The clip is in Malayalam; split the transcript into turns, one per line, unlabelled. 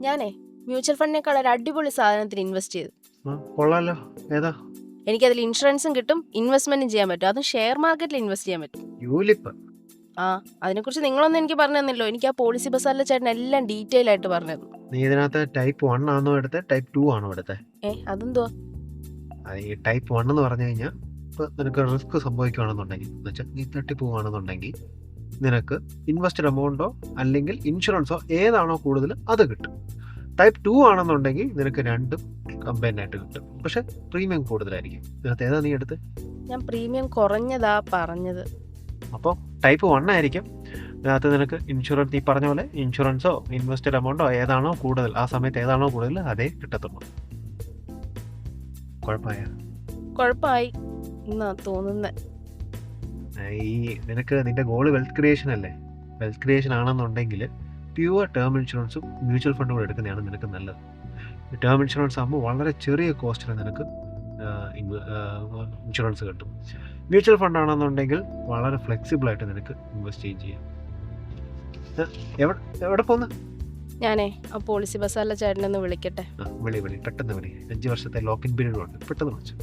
ഞാനേ മ്യൂച്വൽ ഫണ്ടിനേക്കാൾ ഒരു അടിപൊളി സാധനത്തിന് ഇൻവെസ്റ്റ് ചെയ്തു.
കൊള്ളാലോ. ഏതാ?
എനിക്കതിൽ ഇൻഷുറൻസും കിട്ടും, ഇൻവെസ്റ്റ്മെന്റും ചെയ്യാൻ പറ്റും. അതും ഷെയർ മാർക്കറ്റിൽ ഇൻവെസ്റ്റ് ചെയ്യാൻ പറ്റും.
യൂലിപ്പ്.
ആ അതിനെക്കുറിച്ച് നിങ്ങളൊന്നും എനിക്ക് പറഞ്ഞു തന്നല്ലോ. എനിക്ക് ആ പോളിസി ബസാറിലെ ചേട്ടൻ എല്ലാം ഡീറ്റെയിൽ ആയിട്ട് പറഞ്ഞു തന്നു.
നീ ഇതിനകത്ത് ടൈപ്പ് 1 ആണോ എടുത്തത്, ടൈപ്പ് 2 ആണോ എടുത്തത്?
അതെന്തുവാ?
ഈ ടൈപ്പ് 1 എന്ന് പറഞ്ഞു കഴിഞ്ഞാൽ ഇപ്പോൾ നിനക്ക് റിസ്ക് സംഭവിക്കുകയാണെന്നുണ്ടെങ്കിൽ, എന്ന് വെച്ചാൽ നീ തട്ടിപ്പോവുകയാണെന്നുണ്ടെങ്കിൽ നിനക്ക് ഇൻവെസ്റ്റഡ് എമൗണ്ടോ അല്ലെങ്കിൽ ഇൻഷുറൻസോ ഏതാണോ കൂടുതൽ അത് കിട്ടും. ടൈപ്പ് 2 ആണെന്നുണ്ടെങ്കിൽ നിനക്ക് രണ്ടും കമ്പൈൻഡ് ആയിട്ട് കിട്ടും, പക്ഷെ പ്രീമിയം കൂടുതലായിരിക്കും. ഇതിനകത്ത് ഏതാ നീ എടുത്ത്?
ഞാൻ പ്രീമിയം കുറഞ്ഞതാ പറഞ്ഞത്.
അപ്പോൾ ടൈപ്പ് 1 ആയിരിക്കും. ഇതിനകത്ത് നിനക്ക് ഇൻഷുറൻസ്, നീ പറഞ്ഞ പോലെ ഇൻഷുറൻസോ ഇൻവെസ്റ്റഡ് എമൗണ്ടോ ഏതാണോ കൂടുതൽ, ആ സമയത്ത് ഏതാണോ കൂടുതൽ അതേ കിട്ടത്തുള്ളൂ.
കുഴപ്പമായി എന്നാ തോന്നുന്നത്.
ഈ നിനക്ക് നിന്റെ ഗോള് വെൽത്ത് ക്രിയേഷൻ അല്ലേ? വെൽത്ത് ക്രിയേഷൻ ആണെന്നുണ്ടെങ്കിൽ പ്യുവർ ടേം ഇൻഷുറൻസും മ്യൂച്വൽ ഫണ്ടും കൂടെ എടുക്കുന്നതാണ് നിനക്ക് നല്ലത്. ടേം ഇൻഷുറൻസ് ആകുമ്പോൾ വളരെ ചെറിയ കോസ്റ്റിന് നിനക്ക് ഇൻഷുറൻസ് കിട്ടും. മ്യൂച്വൽ ഫണ്ട് ആണെന്നുണ്ടെങ്കിൽ വളരെ ഫ്ലെക്സിബിളായിട്ട് നിനക്ക് ഇൻവെസ്റ്റ് ചെയ്യാം. എവിടെ പോകുന്നു?
ഞാനേ ആ പോളിസി ബസാറിലെ ചേട്ടനൊന്ന് വിളിക്കട്ടെ.
വിളി പെട്ടെന്ന് വിളി. 5 വർഷത്തെ ലോക്ക് ഇൻ പീരീഡ് ഉണ്ട്, പെട്ടെന്ന് വിളിച്ചു.